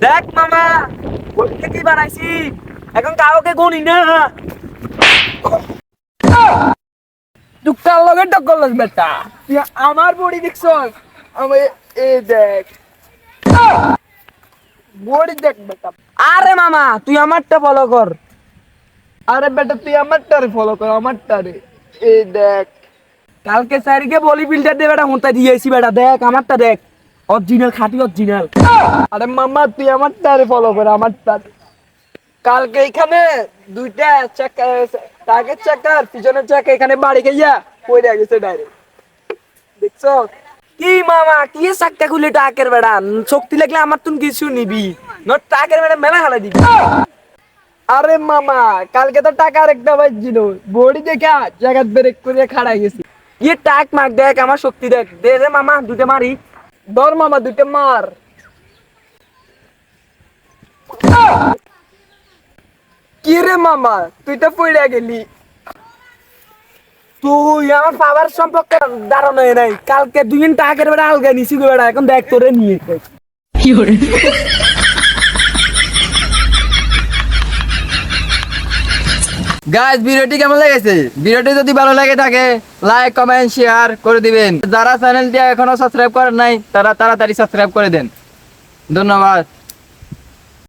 দেখ মামা, বইটা কি বানাইছি, এখন কাউকে গুনি না। টুকটার লগে টক্কর লাগ বেটা, তুই আমার বডি দেখছ, আমি এই দেখ বডি দেখ বেটা। আরে মামা তুই আমারটা ফলো কর। আরে বেটা তুই আমারটারে ফলো কর, আমারটারে। এই দেখ কালকে স্যারকে বলি ফিল্টার দিয়ে বেটা হুঁতা দিয়েছি বেটা, দেখ আমারটা দেখ, অরিজিনাল খাঁটি অরিজিনাল। আরে মামা তুই আমারটারে ফলো কর, আমারটা। কালকে এখানে দুইটা চাকা, আগের চাকার পিছনের চাকা এখানে বাড়ি খাইয়া পড়ে গেছে ডাইরেক্ট, দেখছো? কি মামা কি চাক্কা খুলে টাকের বেড়া, শক্তি লাগলে আমার তুমি কিছু নিবি, নট টাকের বেড়া মেলা হালা দিবি। আরে মামা কালকে তো টাকা আরেকটা বাজছিল, বডি দেখা জায়গা ব্রেক করে খাড়াই গেছি। ইয়ে টাক মার দেখ, আমার শক্তি দেখ, দে রে মামা দুইটা মারি। ধর মামা দুইটা মার। কি রে মামা তুই তো পড়ে গেলি, তুই আমার বাবার সম্পর্কে দাঁড়ানো নাই, কালকে 2 দিন টাকের বেড়া আলগা নিছি গো বেড়া, এখন দেখ তোরে নিয়ে গাইস ভিডিওটি কেমন লেগেছে? ভিডিওটি যদি ভালো লাগে থাকে লাইক কমেন্ট শেয়ার করে দিবেন। যারা চ্যানেলটি এখনো সাবস্ক্রাইব করেন নাই তারা তাড়াতাড়ি সাবস্ক্রাইব করে দেন। ধন্যবাদ।